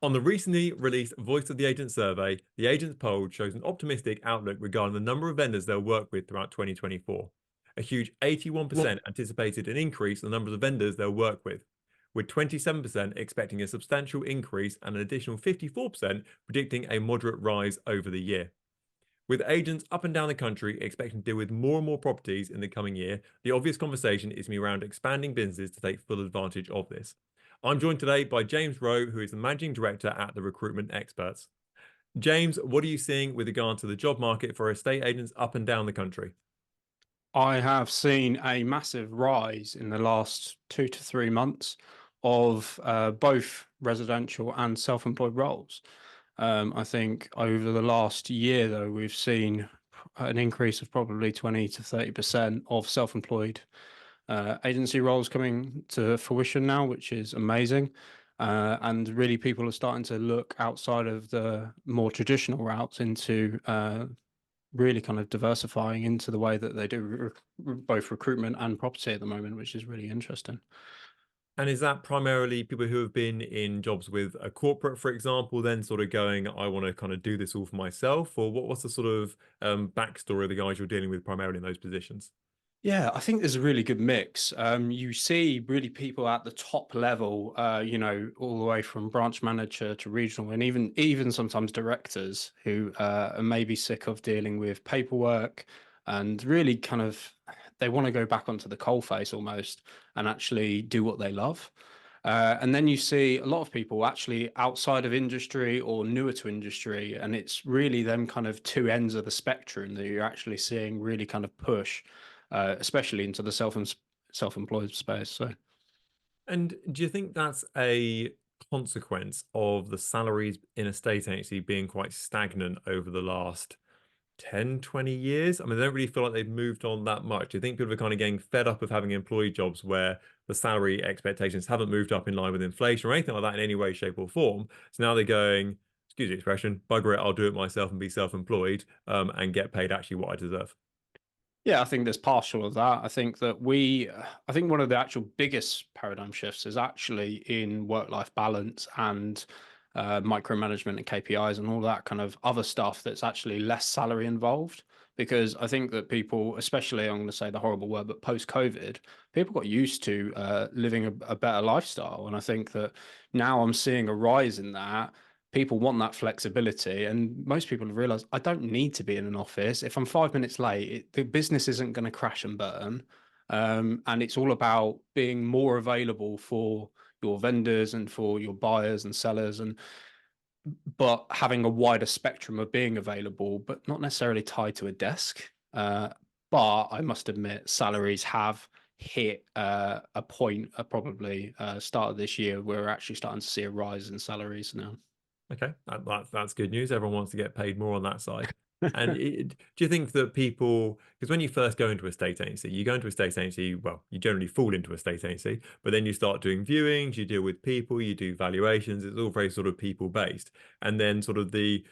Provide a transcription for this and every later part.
On the recently released Voice of the Agent survey, the agents polled shows an optimistic outlook regarding the number of vendors they'll work with throughout 2024. A huge What 81% anticipated an increase in the number of vendors they'll work with 27% expecting a substantial increase and an additional 54% predicting a moderate rise over the year. With agents up and down the country expecting to deal with more and more properties in the coming year, the obvious conversation is me around expanding businesses to take full advantage of this. I'm joined today by James Rowe, who is the managing director at the Recruitment Experts. James, what are you seeing with regard to the job market for estate agents up and down the country? I have seen a massive rise in the last 2 to 3 months of both residential and self-employed roles. I think over the last year, though, we've seen an increase of probably 20 to 30% of self-employed agency roles coming to fruition now, which is amazing. And really, people are starting to look outside of the more traditional routes into really kind of diversifying into the way that they do both recruitment and property at the moment, which is really interesting. And is that primarily people who have been in jobs with a corporate, for example, then sort of going, I want to kind of do this all for myself? Or what's the sort of backstory of the guys you're dealing with primarily in those positions? Yeah, I think there's a really good mix. You see really people at the top level, all the way from branch manager to regional, and even sometimes directors who are maybe sick of dealing with paperwork and really kind of they want to go back onto the coalface almost and actually do what they love. And then you see a lot of people actually outside of industry or newer to industry, and it's really them kind of two ends of the spectrum that you're actually seeing really kind of push, especially into the self-employed space. So And do you think that's a consequence of the salaries in a state agency being quite stagnant over the last 10, 20 years? I mean, they don't really feel like they've moved on that much. Do you think people are kind of getting fed up of having employee jobs where the salary expectations haven't moved up in line with inflation or anything like that in any way, shape, or form? So now they're going, excuse the expression, bugger it, I'll do it myself and be self-employed and get paid actually what I deserve. yeah, I think there's partial of that. I think one of the actual biggest paradigm shifts is actually in work-life balance and micromanagement and KPIs and all that kind of other stuff that's actually less salary involved. Because I think that people, especially I'm going to say the horrible word, but post-COVID, people got used to living a better lifestyle. And I think that now I'm seeing a rise in that. People want that flexibility, and most people have realized I don't need to be in an office. If I'm 5 minutes late, the business isn't going to crash and burn. And it's all about being more available for your vendors and for your buyers and sellers, and but having a wider spectrum of being available, but not necessarily tied to a desk. But I must admit, salaries have hit a point, probably start of this year, where we're actually starting to see a rise in salaries now. Okay, that's good news. Everyone wants to get paid more on that side. And do you think that people, because when you first go into a state agency, you go into a state agency, well, you generally fall into a state agency, but then you start doing viewings, you deal with people, you do valuations, it's all very sort of people based. And then sort of the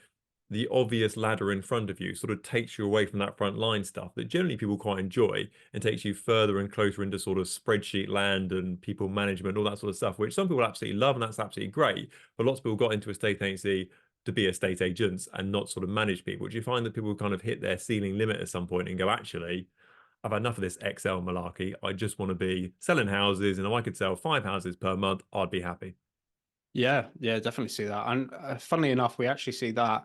obvious ladder in front of you sort of takes you away from that front line stuff that generally people quite enjoy and takes you further and closer into sort of spreadsheet land and people management, all that sort of stuff, which some people absolutely love and that's absolutely great. But lots of people got into a state agency to be estate agents and not sort of manage people. Do you find that people kind of hit their ceiling limit at some point and go, actually, I've had enough of this Excel malarkey. I just want to be selling houses, and if I could sell 5 houses per month, I'd be happy. Yeah, yeah, definitely see that. And funnily enough, we actually see that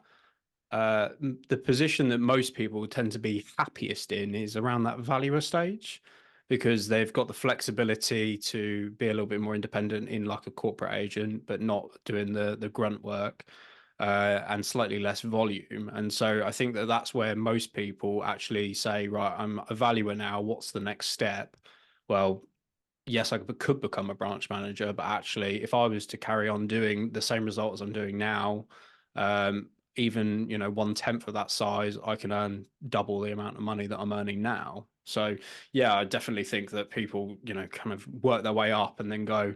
the position that most people tend to be happiest in is around that valuer stage because they've got the flexibility to be a little bit more independent in like a corporate agent, but not doing the grunt work and slightly less volume. And so I think that that's where most people actually say, right, I'm a valuer now. What's the next step? Well, yes, I could become a branch manager, but actually, if I was to carry on doing the same results I'm doing now, even 1/10 of that size, I can earn double the amount of money that I'm earning now. So yeah, I definitely think that people, kind of work their way up and then go,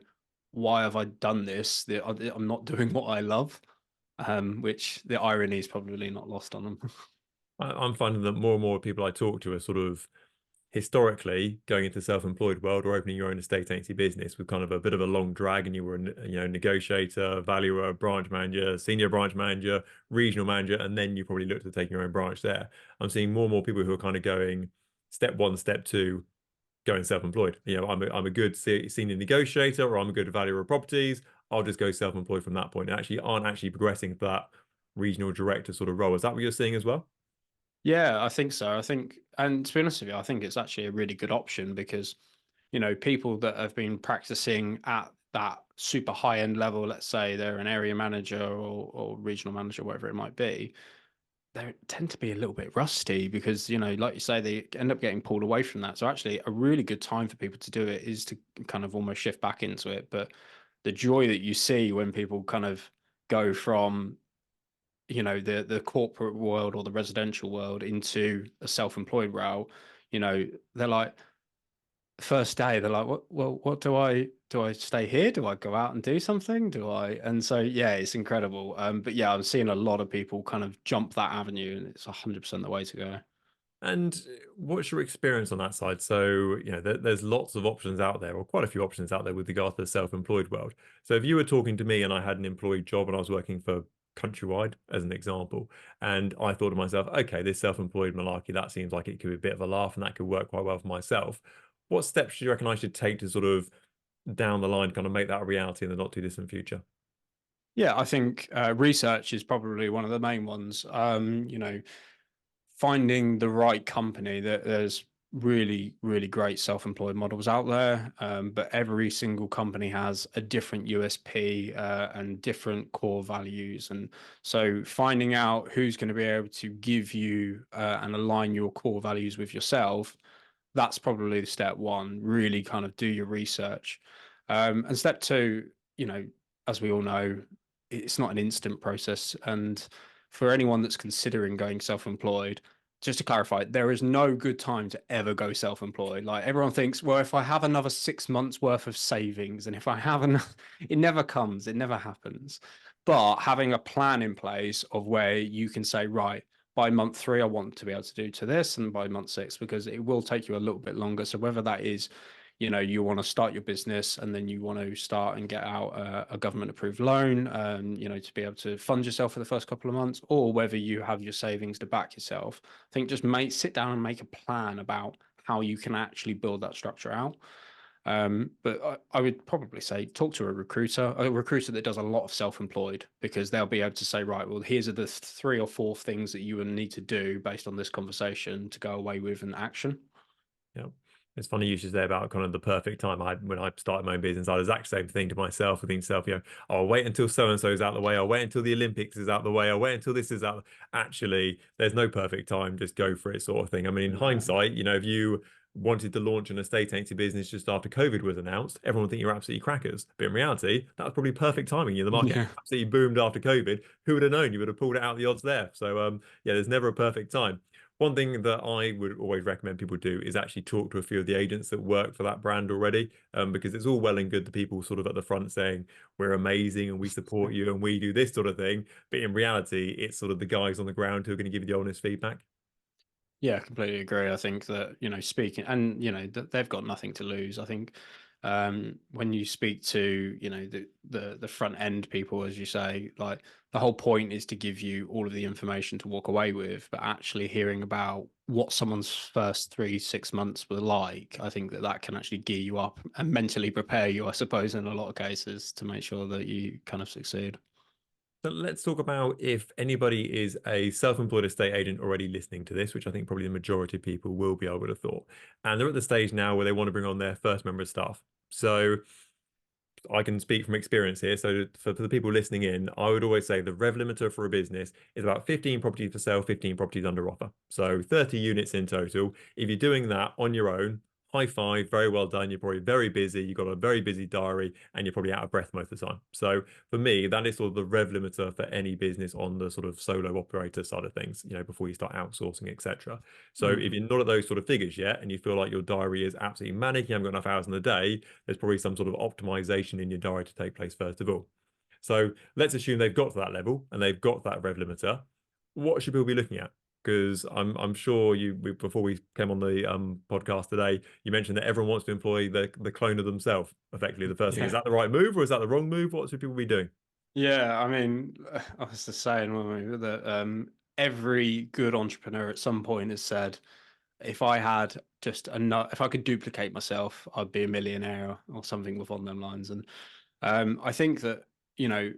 why have I done this? I'm not doing what I love, which the irony is probably not lost on them. I'm finding that more and more people I talk to are sort of historically going into the self-employed world or opening your own estate agency business was kind of a bit of a long drag, and you were negotiator, valuer, branch manager, senior branch manager, regional manager, and then you probably looked at taking your own branch there. I'm seeing more and more people who are kind of going step one, step two, going self-employed. I'm a good senior negotiator, or I'm a good valuer of properties. I'll just go self-employed from that point, and actually aren't actually progressing to that regional director sort of role. Is that what you're seeing as well? Yeah, I think so. I think, and to be honest with you, I think it's actually a really good option because, people that have been practicing at that super high end level, let's say they're an area manager or regional manager, whatever it might be, they tend to be a little bit rusty because, like you say, they end up getting pulled away from that. So actually, a really good time for people to do it is to kind of almost shift back into it. But the joy that you see when people kind of go from the corporate world or the residential world into a self-employed role, they're like first day they're like, what do I stay here, do I go out and do something, do I? And so yeah, it's incredible. But yeah, I'm seeing a lot of people kind of jump that avenue, and it's 100% the way to go. And what's your experience on that side? So, there's lots of options out there, or quite a few options out there with regard to the self-employed world. So, if you were talking to me and I had an employed job and I was working for Countrywide, as an example, and I thought to myself, okay, this self-employed malarkey, that seems like it could be a bit of a laugh and that could work quite well for myself. What steps do you reckon I should take to sort of down the line kind of make that a reality in the not too distant future? Yeah, I think research is probably one of the main ones. Finding the right company. That there's really, really great self-employed models out there, but every single company has a different USP and different core values. And so finding out who's going to be able to give you and align your core values with yourself, that's probably step one. Really kind of do your research. And step two, as we all know, it's not an instant process. And for anyone that's considering going self-employed, just to clarify, there is no good time to ever go self-employed. Like everyone thinks, well, if I have another 6 months worth of savings, and if I have enough, it never comes, it never happens. But having a plan in place of where you can say, right, by month three, I want to be able to do to this, and by month six, because it will take you a little bit longer. So whether that is, you want to start your business and then you want to start and get out a government approved loan, to be able to fund yourself for the first couple of months, or whether you have your savings to back yourself. I think just sit down and make a plan about how you can actually build that structure out. But I would probably say talk to a recruiter that does a lot of self-employed, because they'll be able to say, right, well, here's are the three or four things that you will need to do based on this conversation to go away with an action. Yeah. It's funny you should say about kind of the perfect time. When I started my own business, I was the exact same thing to myself. I think to myself, I'll wait until so and so is out of the way. I'll wait until the Olympics is out of the way. I'll wait until this is out. Actually, there's no perfect time. Just go for it, sort of thing. I mean, in No. hindsight, if you wanted to launch an estate agency business just after COVID was announced, everyone would think you're absolutely crackers. But in reality, that was probably perfect timing. The market Yeah. absolutely boomed after COVID. Who would have known? You would have pulled it out of the odds there. So, yeah, there's never a perfect time. One thing that I would always recommend people do is actually talk to a few of the agents that work for that brand already, because it's all well and good the people sort of at the front saying we're amazing and we support you and we do this sort of thing, but in reality, it's sort of the guys on the ground who are going to give you the honest feedback. Yeah, I completely agree. I think that, speaking and, they've got nothing to lose. I think when you speak to, the front end people, as you say, like the whole point is to give you all of the information to walk away with, but actually hearing about what someone's first 3, 6 months were like, I think that that can actually gear you up and mentally prepare you, I suppose, in a lot of cases to make sure that you kind of succeed. So let's talk about if anybody is a self-employed estate agent already listening to this, which I think probably the majority of people will be, I would have thought. And they're at the stage now where they want to bring on their first member of staff. So I can speak from experience here. So for the people listening in, I would always say the rev limiter for a business is about 15 properties for sale, 15 properties under offer. So 30 units in total. If you're doing that on your own, high five, very well done. You're probably very busy. You've got a very busy diary and you're probably out of breath most of the time. So for me, that is sort of the rev limiter for any business on the sort of solo operator side of things, before you start outsourcing, etc. So if Mm. you're not at those sort of figures yet and you feel like your diary is absolutely manic, you haven't got enough hours in the day, there's probably some sort of optimization in your diary to take place first of all. So let's assume they've got to that level and they've got that rev limiter. What should people be looking at? Because I'm sure before we came on the podcast today, you mentioned that everyone wants to employ the clone of themselves. Effectively, the first thing, is Yeah. that the right move or is that the wrong move? What should people be doing? Yeah, I mean, I was just saying wasn't I, that every good entrepreneur at some point has said, if I had just enough, if I could duplicate myself, I'd be a millionaire or something along them lines. And I think that, you know,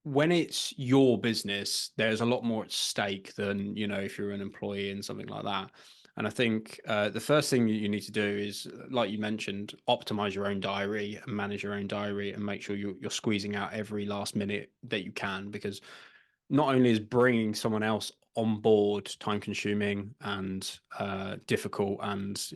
when it's your business, there's a lot more at stake than, if you're an employee and something like that. And I think the first thing you need to do is, like you mentioned, optimize your own diary and manage your own diary and make sure you're squeezing out every last minute that you can, because not only is bringing someone else on board time consuming and difficult, and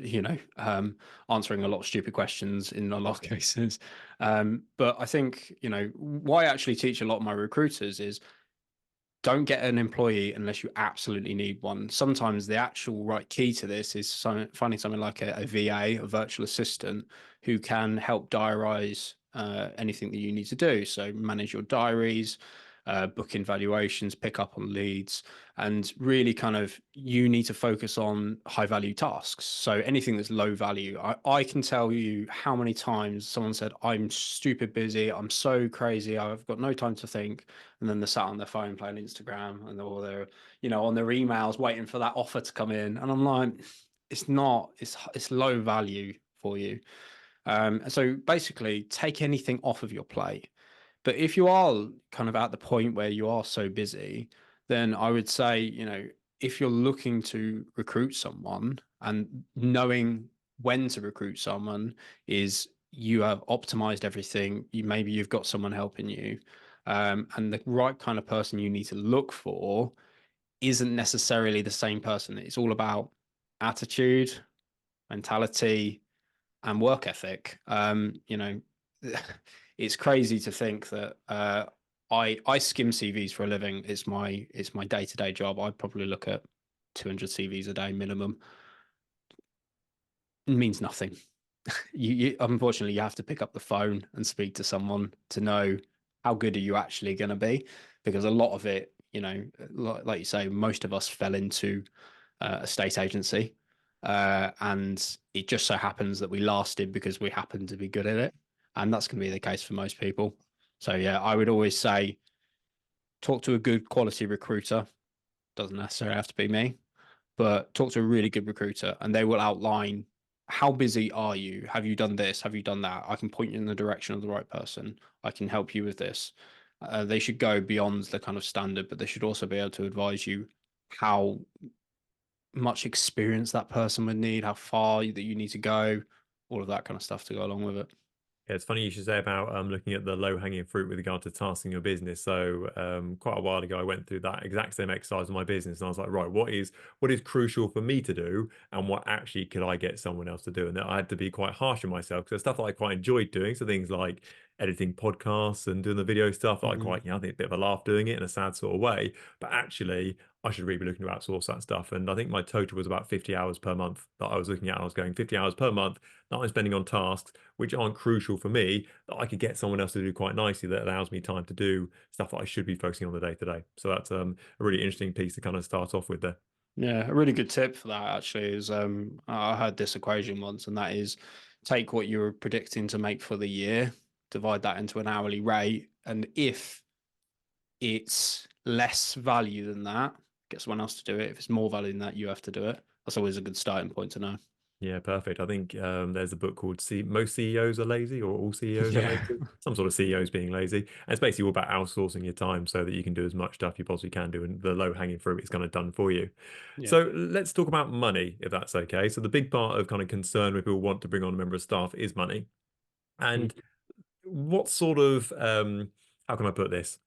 answering a lot of stupid questions in a lot of cases, but I think why I actually teach a lot of my recruiters is, don't get an employee unless you absolutely need one. Sometimes the actual right key to this is finding something like a VA, a virtual assistant, who can help diarize anything that you need to do. So manage your diaries, book in valuations, pick up on leads, and really kind of, you need to focus on high value tasks. So anything that's low value, I can tell you how many times someone said, I'm stupid busy, I'm so crazy, I've got no time to think, and then they're sat on their phone playing Instagram, and or they're on their emails waiting for that offer to come in, and I'm like, it's low value for you. So basically, take anything off of your plate. But if you are kind of at the point where you are so busy, then I would say, if you're looking to recruit someone, and knowing when to recruit someone is, you have optimized everything, maybe you've got someone helping you, and the right kind of person you need to look for isn't necessarily the same person. It's all about attitude, mentality, and work ethic. It's crazy to think that I skim CVs for a living. It's my day-to-day job. I probably look at 200 CVs a day minimum. It means nothing. You unfortunately, you have to pick up the phone and speak to someone to know how good are you actually going to be, because a lot of it, like you say, most of us fell into a state agency, and it just so happens that we lasted because we happened to be good at it, and that's going to be the case for most people. So yeah, I would always say, talk to a good quality recruiter. Doesn't necessarily have to be me, but talk to a really good recruiter, and they will outline, how busy are you? Have you done this? Have you done that? I can point you in the direction of the right person. I can help you with this. They should go beyond the kind of standard, but they should also be able to advise you how much experience that person would need, how far that you need to go, all of that kind of stuff to go along with it. Yeah, it's funny you should say about looking at the low-hanging fruit with regard to tasking your business. So quite a while ago, I went through that exact same exercise in my business, and I was like, right, what is crucial for me to do, and what actually could I get someone else to do? And I had to be quite harsh on myself, because there's stuff that I quite enjoyed doing. So things like editing podcasts and doing the video stuff that I Mhm. quite, I think a bit of a laugh doing it in a sad sort of way. But actually, I should really be looking to outsource that stuff. And I think my total was about 50 hours per month that I was looking at. I was going 50 hours per month that I'm spending on tasks which aren't crucial for me, that I could get someone else to do quite nicely, that allows me time to do stuff that I should be focusing on the day to day. So that's a really interesting piece to kind of start off with there. Yeah, a really good tip for that actually is, I heard this equation once, and that is, take what you were predicting to make for the year, divide that into an hourly rate, and if it's less value than that, get someone else to do it. If it's more value than that, you have to do it. That's always a good starting point to know. Yeah, perfect. I think there's a book called Most CEOs Are Lazy, or All CEOs Are Yeah. Lazy. Some sort of CEOs being lazy. And it's basically all about outsourcing your time so that you can do as much stuff you possibly can do, and the low hanging fruit is kind of done for you. Yeah. So let's talk about money, if that's okay. So the big part of kind of concern when people want to bring on a member of staff is money. And Mhm. what sort of how can I put this?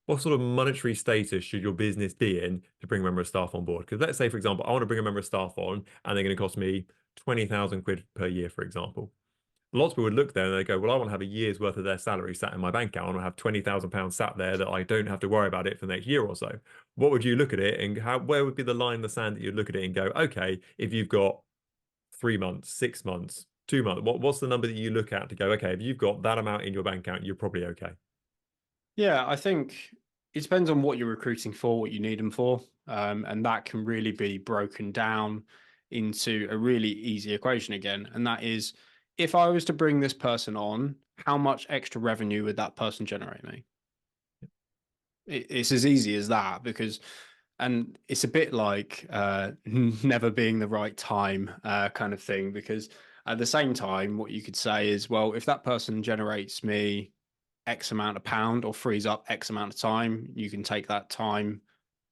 What sort of monetary status should your business be in to bring a member of staff on board? Because let's say, for example, I want to bring a member of staff on and they're going to cost me 20,000 quid per year, for example. Lots of people would look there and they go, well, I want to have a year's worth of their salary sat in my bank account. I want to have £20,000 sat there that I don't have to worry about it for the next year or so. What would you look at it, and where would be the line in the sand that you'd look at it and go, okay, if you've got 3 months, 6 months, 2 months, what's the number that you look at to go, okay, if you've got that amount in your bank account, you're probably okay. Yeah, I think it depends on what you're recruiting for, what you need them for. And that can really be broken down into a really easy equation again. And that is, if I was to bring this person on, how much extra revenue would that person generate me? It's as easy as that because, and it's a bit like never being the right time kind of thing. Because at the same time, what you could say is, well, if that person generates me X amount of pound or frees up X amount of time, you can take that time,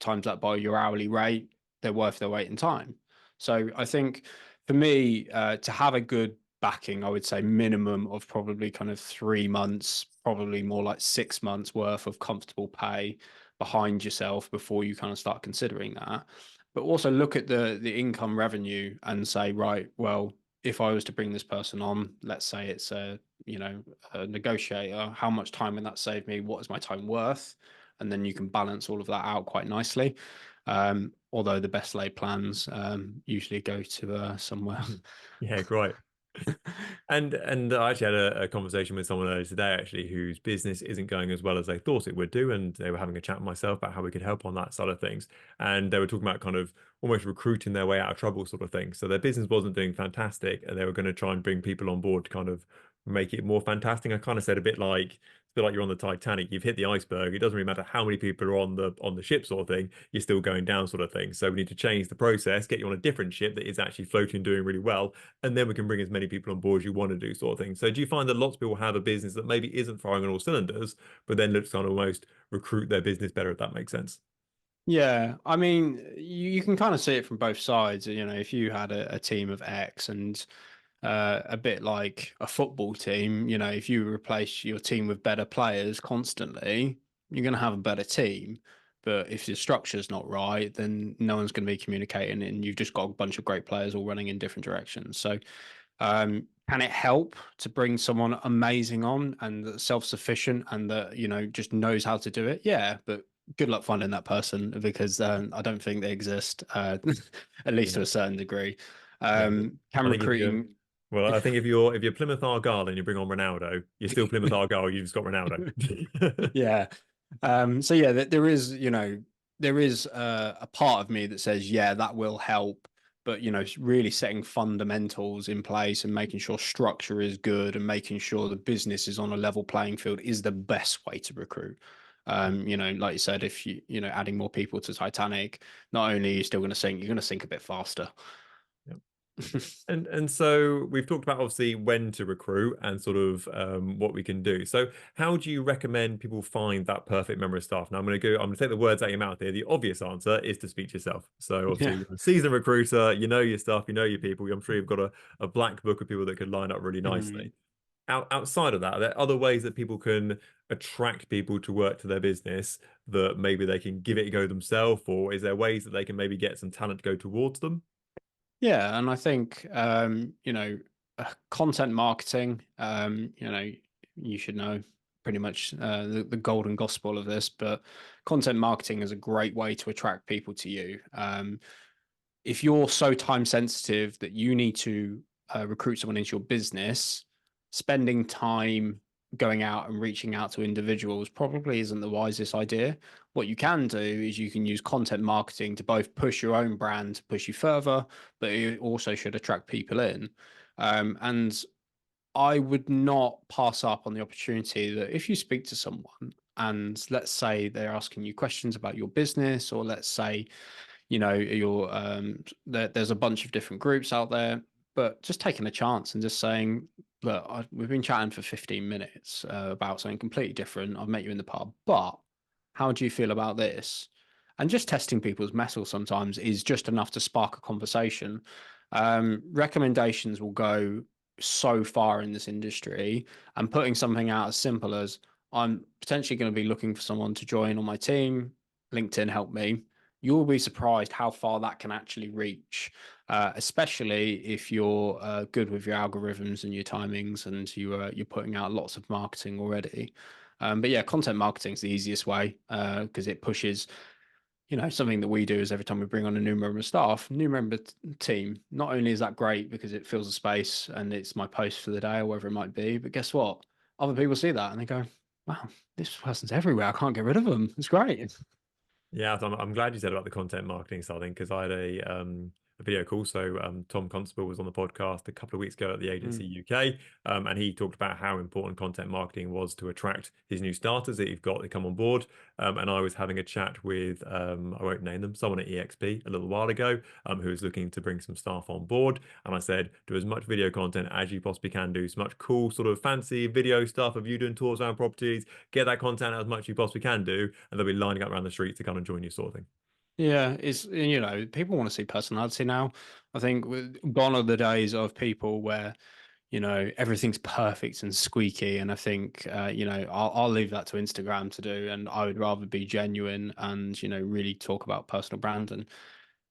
times that by your hourly rate. They're worth their weight in time. So I think for me, to have a good backing, I would say minimum of probably kind of 3 months, probably more like 6 months worth of comfortable pay behind yourself before you kind of start considering that. But also look at the income revenue and say, right, well, if I was to bring this person on, let's say it's a negotiator, how much time would that save me? What is my time worth? And then you can balance all of that out quite nicely. Although the best laid plans usually go to somewhere. Yeah, great. And I actually had a conversation with someone earlier today, actually, whose business isn't going as well as they thought it would do. And they were having a chat with myself about how we could help on that side of things. And they were talking about kind of almost recruiting their way out of trouble sort of thing. So their business wasn't doing fantastic, and they were going to try and bring people on board to kind of make it more fantastic. I kind of said a bit like feel like you're on the Titanic. You've hit the iceberg. It doesn't really matter how many people are on the ship, sort of thing. You're still going down, sort of thing. So we need to change the process, get you on a different ship that is actually floating, doing really well, and then we can bring as many people on board as you want to do, sort of thing. So do you find that lots of people have a business that maybe isn't firing on all cylinders, but then looks kind of almost recruit their business better, if that makes sense? Yeah, I mean, you can kind of see it from both sides. You know, if you had a team of X and a bit like a football team, you know, if you replace your team with better players constantly, you're going to have a better team. But if the structure's not right, then no one's going to be communicating, and you've just got a bunch of great players all running in different directions. So can it help to bring someone amazing on and that's self-sufficient and that, you know, just knows how to do it? Yeah, but good luck finding that person because I don't think they exist, at least to Yeah, a certain degree. yeah. Can I think if you're recruiting, well, I think if you're Plymouth Argyle and you bring on Ronaldo, you're still Plymouth Argyle. You've just got Ronaldo. yeah. So yeah, there is, you know, there is a part of me that says, yeah, that will help. But, you know, really setting fundamentals in place and making sure structure is good and making sure the business is on a level playing field is the best way to recruit. You know, like you said, if you know, adding more people to Titanic, not only are you still going to sink, you're going to sink a bit faster. Yeah. And so we've talked about obviously when to recruit and sort of what we can do. So how do you recommend people find that perfect member of staff? Now I'm going to take the words out of your mouth here. The obvious answer is to speak to yourself. So obviously Yeah. you're a seasoned recruiter, you know your stuff, you know your people. I'm sure you've got a black book of people that could line up really nicely. Mm. Outside of that, are there other ways that people can attract people to work to their business that maybe they can give it a go themselves, or is there ways that they can maybe get some talent to go towards them? Yeah, and I think you know, content marketing, you know, you should know pretty much the golden gospel of this, but content marketing is a great way to attract people to you. If you're so time sensitive that you need to recruit someone into your business, spending time going out and reaching out to individuals probably isn't the wisest idea. What you can do is you can use content marketing to both push your own brand, push you further, but it also should attract people in. And I would not pass up on the opportunity that if you speak to someone and let's say they're asking you questions about your business, or let's say you know you're there's a bunch of different groups out there, but just taking a chance and just saying, look, we've been chatting for 15 minutes about something completely different. I've met you in the pub, but how do you feel about this? And just testing people's mettle sometimes is just enough to spark a conversation. Recommendations will go so far in this industry, and putting something out as simple as, I'm potentially going to be looking for someone to join on my team, LinkedIn help me. You'll be surprised how far that can actually reach, especially if you're good with your algorithms and your timings, and you're putting out lots of marketing already. But yeah, content marketing is the easiest way because it pushes. You know, something that we do is every time we bring on a new member of staff, new member team. Not only is that great because it fills a space and it's my post for the day or whatever it might be, but guess what? Other people see that and they go, wow, this person's everywhere. I can't get rid of them. It's great. Yeah, so I'm glad you said about the content marketing side thing because I had a video call. So Tom Constable was on the podcast a couple of weeks ago at the Mm. agency UK, and he talked about how important content marketing was to attract his new starters that you've got to come on board. And I was having a chat with I won't name them, someone at EXP a little while ago, who was looking to bring some staff on board. And I said, do as much video content as you possibly can do, so much cool sort of fancy video stuff of you doing tours around properties, get that content out as much as you possibly can do, and they'll be lining up around the street to come and join you, sort of thing. Yeah, it's, people want to see personality now. I think gone are the days of people where, everything's perfect and squeaky. And I think, I'll leave that to Instagram to do. And I would rather be genuine and, really talk about personal brand and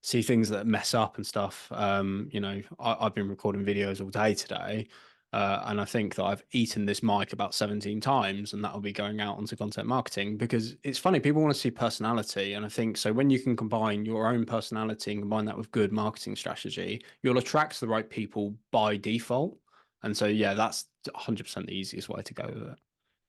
see things that mess up and stuff. I've been recording videos all day today. And I think that I've eaten this mic about 17 times, and that'll be going out onto content marketing because it's funny. People want to see personality. And I think so when you can combine your own personality and combine that with good marketing strategy, you'll attract the right people by default. And so, yeah, that's 100% the easiest way to go with it.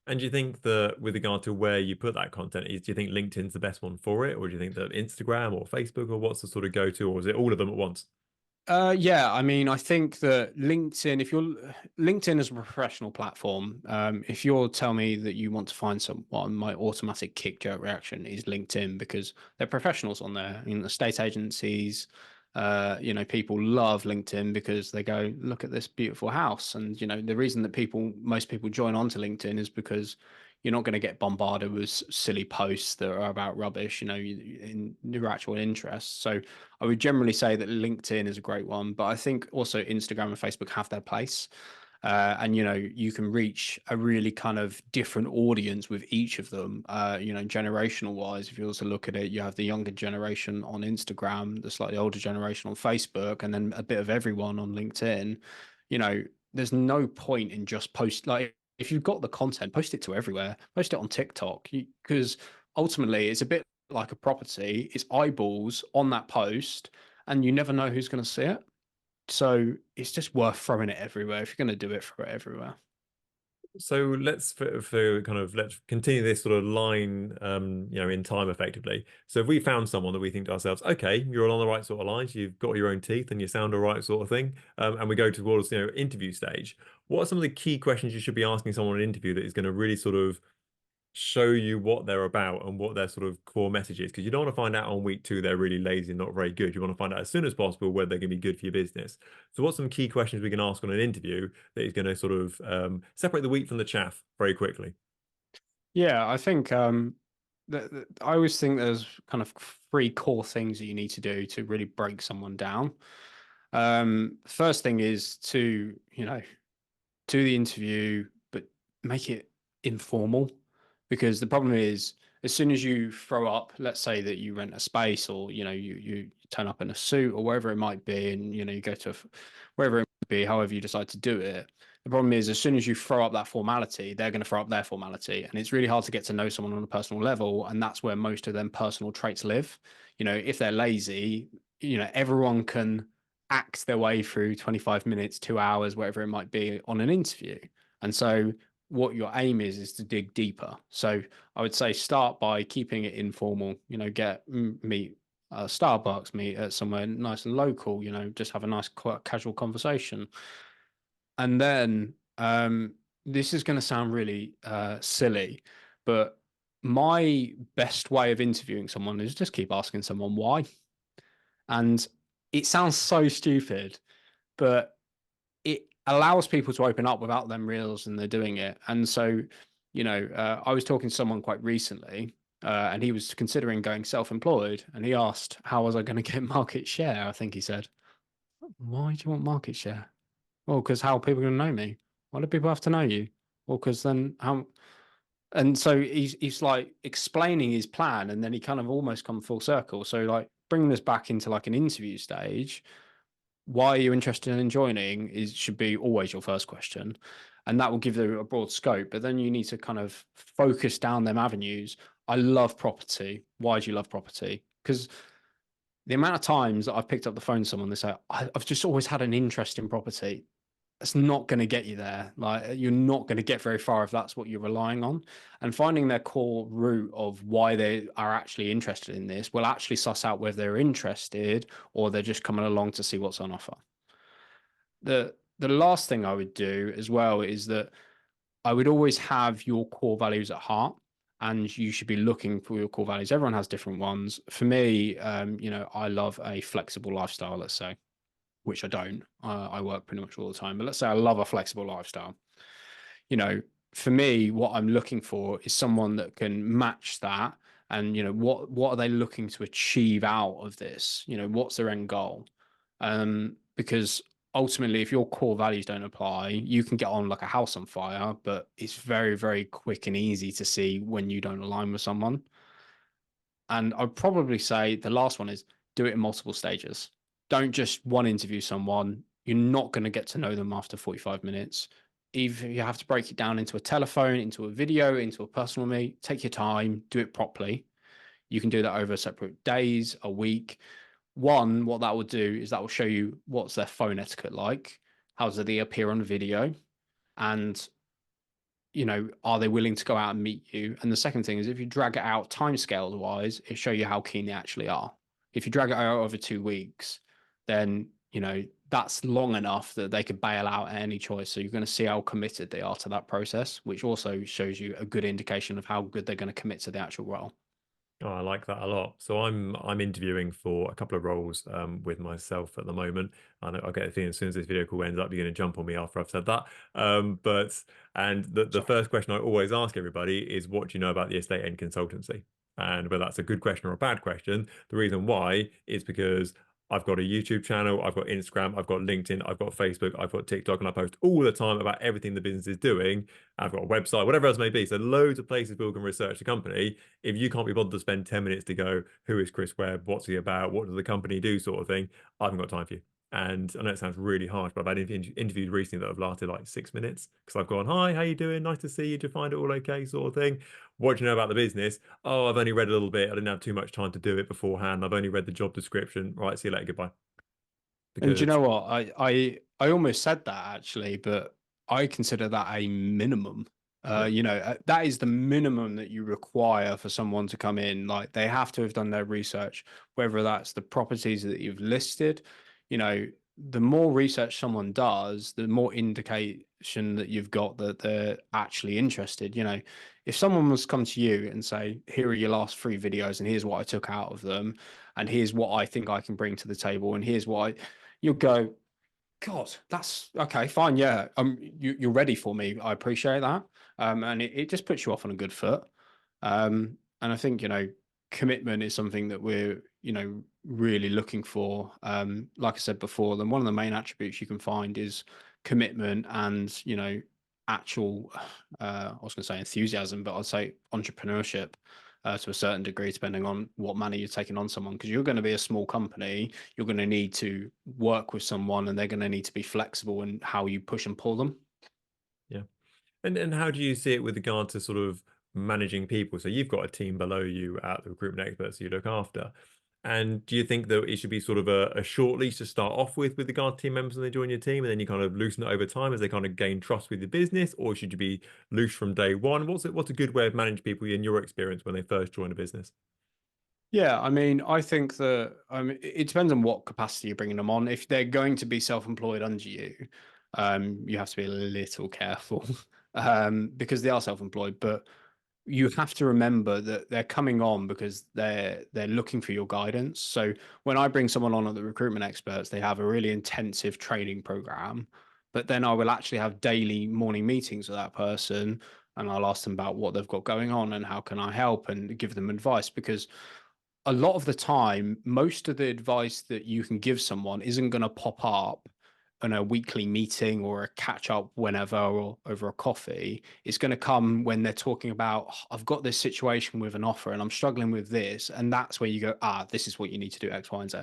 And do you think that with regard to where you put that content is, do you think LinkedIn's the best one for it, or do you think that Instagram or Facebook, or what's the sort of go-to, or is it all of them at once? Yeah, I mean, I think that LinkedIn, if you're LinkedIn is a professional platform, if you'll tell me that you want to find someone, my automatic kick jerk reaction is LinkedIn because they're professionals on there. I mean, the state agencies, people love LinkedIn because they go, look at this beautiful house. And, the reason that most people join onto LinkedIn is because you're not going to get bombarded with silly posts that are about rubbish, in your actual interests. So I would generally say that LinkedIn is a great one, but I think also Instagram and Facebook have their place. And you can reach a really kind of different audience with each of them. Generational wise, if you also look at it, you have the younger generation on Instagram, the slightly older generation on Facebook, and then a bit of everyone on LinkedIn. You know, there's no point in just post like if you've got the content, post it to everywhere. Post it on TikTok because ultimately it's a bit like a property. It's eyeballs on that post, and you never know who's going to see it. So it's just worth throwing it everywhere. If you're going to do it, throw it everywhere. So let's for kind of let's continue this sort of line, in time effectively. So if we found someone that we think to ourselves, okay, you're on the right sort of lines, you've got your own teeth and you sound all right, sort of thing, and we go towards interview stage. What are some of the key questions you should be asking someone in an interview that is going to really sort of show you what they're about and what their sort of core message is? Because you don't want to find out on week two they're really lazy and not very good. You want to find out as soon as possible whether they're going to be good for your business. So what's some key questions we can ask on an interview that is going to sort of separate the wheat from the chaff very quickly? Yeah, I think I always think there's kind of three core things that you need to do to really break someone down. First thing is to, do the interview, but make it informal. Because the problem is, as soon as you throw up, let's say that you rent a space or, you turn up in a suit or wherever it might be, and, you go to wherever it might be, however you decide to do it. The problem is, as soon as you throw up that formality, they're going to throw up their formality. And it's really hard to get to know someone on a personal level. And that's where most of them personal traits live. If they're lazy, everyone can act their way through 25 minutes, 2 hours, whatever it might be on an interview. And so what your aim is to dig deeper. So I would say start by keeping it informal, meet Starbucks, meet at somewhere nice and local, just have a nice casual conversation. And then this is going to sound really silly, but my best way of interviewing someone is just keep asking someone why. And it sounds so stupid, but it allows people to open up without them realizing they're doing it. And so, I was talking to someone quite recently, and he was considering going self-employed, and he asked, "How was I going to get market share?" I think he said, "Why do you want market share?" Well, because how are people going to know me? Why do people have to know you? Well, because then how? And so he's like explaining his plan, and then he kind of almost come full circle. So like bringing this back into like an interview stage, why are you interested in joining is should be always your first question, and that will give you a broad scope, but then you need to kind of focus down them avenues. I love property. Why do you love property? Because the amount of times that I've picked up the phone to someone, they say, I've just always had an interest in property. it's not going to get you there. Like you're not going to get very far if that's what you're relying on. And finding their core root of why they are actually interested in this will actually suss out whether they're interested or they're just coming along to see what's on offer. The last thing I would do as well is that I would always have your core values at heart, and you should be looking for your core values. Everyone has different ones. For me, I love a flexible lifestyle, let's say, which I don't. I work pretty much all the time, but let's say I love a flexible lifestyle. You know, for me, what I'm looking for is someone that can match that. And what are they looking to achieve out of this? What's their end goal? Because ultimately, if your core values don't apply, you can get on like a house on fire, but it's very, very quick and easy to see when you don't align with someone. And I'd probably say the last one is do it in multiple stages. Don't just one interview someone. You're not going to get to know them after 45 minutes. If you have to break it down into a telephone, into a video, into a personal meet, take your time, do it properly. You can do that over separate days, a week. One, what that will do is that will show you what's their phone etiquette like, how do they appear on video, and are they willing to go out and meet you? And the second thing is if you drag it out timescales wise, it show you how keen they actually are. If you drag it out over 2 weeks, then that's long enough that they could bail out at any choice. So you're going to see how committed they are to that process, which also shows you a good indication of how good they're going to commit to the actual role. Oh, I like that a lot. So I'm interviewing for a couple of roles with myself at the moment. I get a feeling as soon as this video call ends up, you're going to jump on me after I've said that. And the Sorry. first question I always ask everybody is, what do you know about the estate agent consultancy? And whether that's a good question or a bad question, the reason why is because I've got a YouTube channel, I've got Instagram, I've got LinkedIn, I've got Facebook, I've got TikTok, and I post all the time about everything the business is doing. I've got a website, whatever else it may be. So loads of places people can research the company. If you can't be bothered to spend 10 minutes to go, who is Chris Webb? What's he about? What does the company do? Sort of thing. I haven't got time for you. And I know it sounds really harsh, but I've had interviews recently that have lasted like 6 minutes because I've gone, hi, how you doing? Nice to see you. Do you find it all okay? Sort of thing. What do you know about the business? Oh, I've only read a little bit. I didn't have too much time to do it beforehand. I've only read the job description. Right, see you later. Goodbye. And do you Because know what? I almost said that actually, but I consider that a minimum. yeah, That is the minimum that you require for someone to come in. Like they have to have done their research, whether that's the properties that you've listed. The more research someone does, the more indication that you've got that they're actually interested. If someone was come to you and say, "Here are your last 3 videos, and here's what I took out of them, and here's what I think I can bring to the table, and here's what you'll go, God, that's okay, fine, yeah. You're ready for me. I appreciate that. And it just puts you off on a good foot. And I think, commitment is something that we're, really looking for. Like I said before, then one of the main attributes you can find is commitment and, actual, I was going to say enthusiasm, but I'd say entrepreneurship to a certain degree, depending on what manner you're taking on someone. Because you're going to be a small company, you're going to need to work with someone, and they're going to need to be flexible in how you push and pull them. yeah. And how do you see it with regard to sort of managing people? So you've got a team below you at the recruitment experts you look after. And do you think that it should be sort of a short leash to start off with regard to team members when they join your team, and then you kind of loosen it over time as they kind of gain trust with the business, or should you be loose from day one? What's a good way of managing people in your experience when they first join a business? Yeah, I mean, I think that it depends on what capacity you're bringing them on. If they're going to be self-employed under you, you have to be a little careful because they are self-employed. But you have to remember that they're coming on because they're looking for your guidance. So when I bring someone on at the recruitment experts, they have a really intensive training program, but then I will actually have daily morning meetings with that person, and I'll ask them about what they've got going on and how can I help and give them advice because a lot of the time, most of the advice that you can give someone isn't going to pop up in a weekly meeting or a catch up whenever or over a coffee. It's going to come when they're talking about, I've got this situation with an offer and I'm struggling with this. And that's where you go, this is what you need to do X, Y, and Z.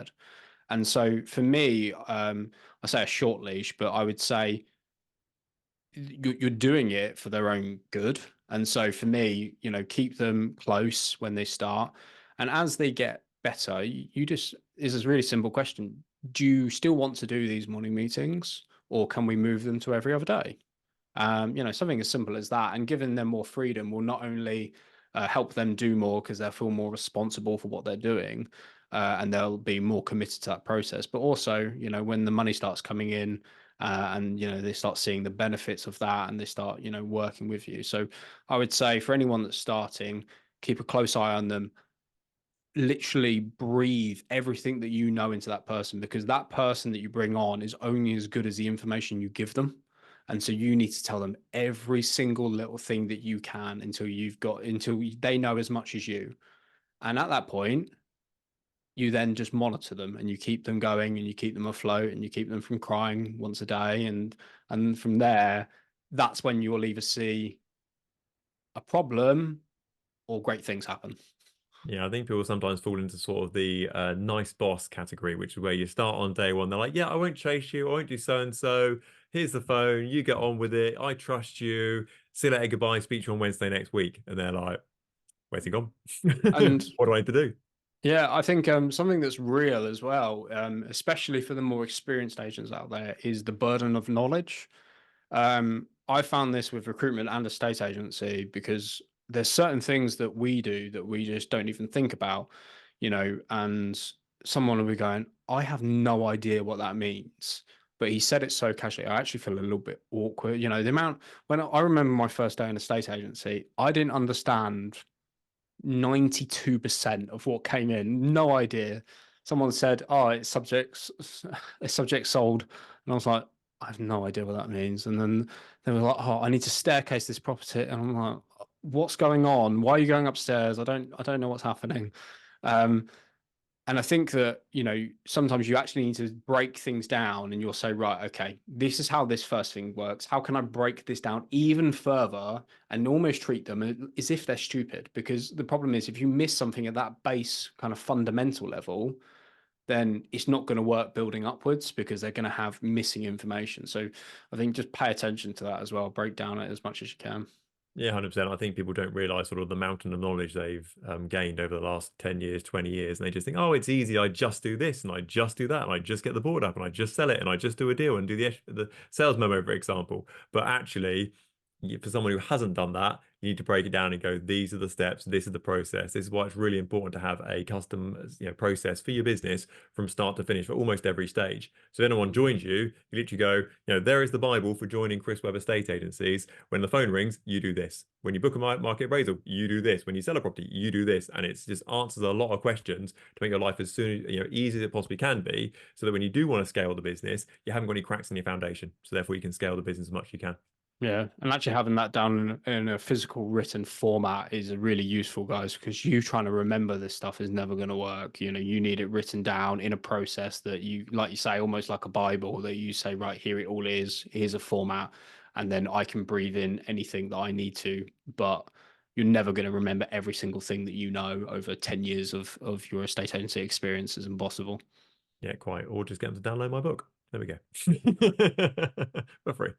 And so for me, I say a short leash, but I would say you're doing it for their own good. And so for me, keep them close when they start. And as they get better, you just, this is a really simple question. Do you still want to do these morning meetings? or can we move them to every other day? Something as simple as that, and giving them more freedom will not only help them do more because they'll feel more responsible for what they're doing, and they'll be more committed to that process. But also, when the money starts coming in, and they start seeing the benefits of that, and they start working with you. So I would say for anyone that's starting, keep a close eye on them. Literally breathe everything that you know into that person, because that person that you bring on is only as good as the information you give them. And so you need to tell them every single little thing that you can until they know as much as you. And at that point, you then just monitor them and you keep them going and you keep them afloat and you keep them from crying once a day. And from there, that's when you'll either see a problem or great things happen. Yeah, I think people sometimes fall into sort of the nice boss category, which is where you start on day one. They're like, yeah, I won't chase you. I won't do so and so. Here's the phone. You get on with it. I trust you. See you later. Goodbye. Speak to you on Wednesday next week. And they're like, where's he gone? And What do I have to do? yeah, I think something that's real as well, especially for the more experienced agents out there, is the burden of knowledge. I found this with recruitment and estate agency because there's certain things that we do that we just don't even think about, and someone will be going, I have no idea what that means. But he said it so casually, I actually feel a little bit awkward. The amount when I remember my first day in a estate agency, I didn't understand 92% of what came in. No idea. Someone said, "Oh, it's subject sold," and I was like, "I have no idea what that means." And then they were like, "Oh, I need to staircase this property," and I'm like, "What's going on? Why are you going upstairs? I don't know what's happening." Um, and I think that, sometimes you actually need to break things down and you'll say, right, okay, this is how this first thing works. How can I break this down even further and almost treat them as if they're stupid? Because the problem is, if you miss something at that base kind of fundamental level, then it's not going to work building upwards because they're going to have missing information. So I think just pay attention to that as well, break down it as much as you can. Yeah, 100%. I think people don't realize sort of the mountain of knowledge they've gained over the last 10 years, 20 years. And they just think, oh, it's easy. I just do this and I just do that. And I just get the board up and I just sell it and I just do a deal and do the sales memo, for example. But actually, for someone who hasn't done that, you need to break it down and go, these are the steps. This is the process. This is why it's really important to have a custom, process for your business from start to finish for almost every stage. So if anyone joins you, you literally go, there is the Bible for joining Chris Webb Estate Agencies. When the phone rings, you do this. When you book a market appraisal, you do this. When you sell a property, you do this. And it's just answers a lot of questions to make your life as soon, easy as it possibly can be, so that when you do want to scale the business, you haven't got any cracks in your foundation. So therefore you can scale the business as much as you can. Yeah, and actually having that down in a physical written format is really useful, guys, because you trying to remember this stuff is never going to work. You need it written down in a process that you, like you say, almost like a Bible that you say, right, here it all is, here's a format, and then I can breathe in anything that I need to, but you're never going to remember every single thing that you know over 10 years of your estate agency experience is impossible. Yeah, quite. Or just get them to download my book. There we go. For free.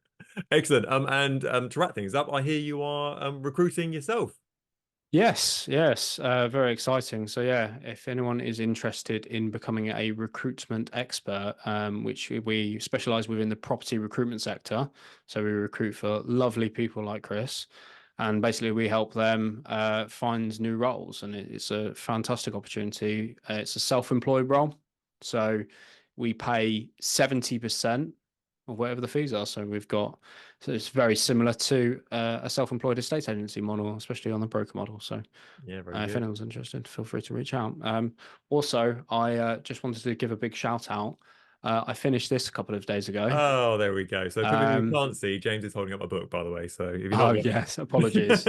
Excellent. And to wrap things up, I hear you are recruiting yourself. Yes, yes, very exciting. So yeah, if anyone is interested in becoming a recruitment expert, which we specialize within the property recruitment sector, so we recruit for lovely people like Chris, and basically we help them find new roles, and it's a fantastic opportunity. It's a self-employed role, so we pay 70% of whatever the fees are. So it's very similar to a self-employed estate agency model, especially on the broker model. So Yeah, very if good. anyone's interested, feel free to reach out. Also, I just wanted to give a big shout out. I finished this a couple of days ago. Oh, there we go. So for people who Um, can't see, James is holding up a book, by the way. So if you're not oh watching. yes, apologies.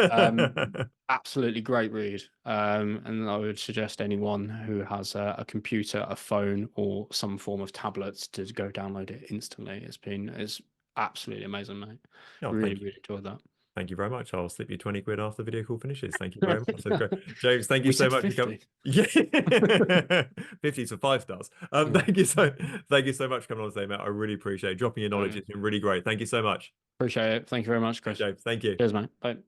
Absolutely great read. And I would suggest anyone who has a computer, a phone, or some form of tablet to go download it instantly. It's absolutely amazing, mate. Oh, Really, thank you. really enjoyed that. Thank you very much. I'll slip you 20 quid after the video call finishes. Thank you very much. That's great. James, thank you We so said much for coming. 50. Yeah. 50 to 5 stars. Yeah. Thank you so much for coming on today, Matt. I really appreciate it. Dropping your knowledge. Uh, It's been really great. Thank you so much. Appreciate it. Thank you very much, Cheers, Chris. James. Thank you. Cheers, mate. Bye.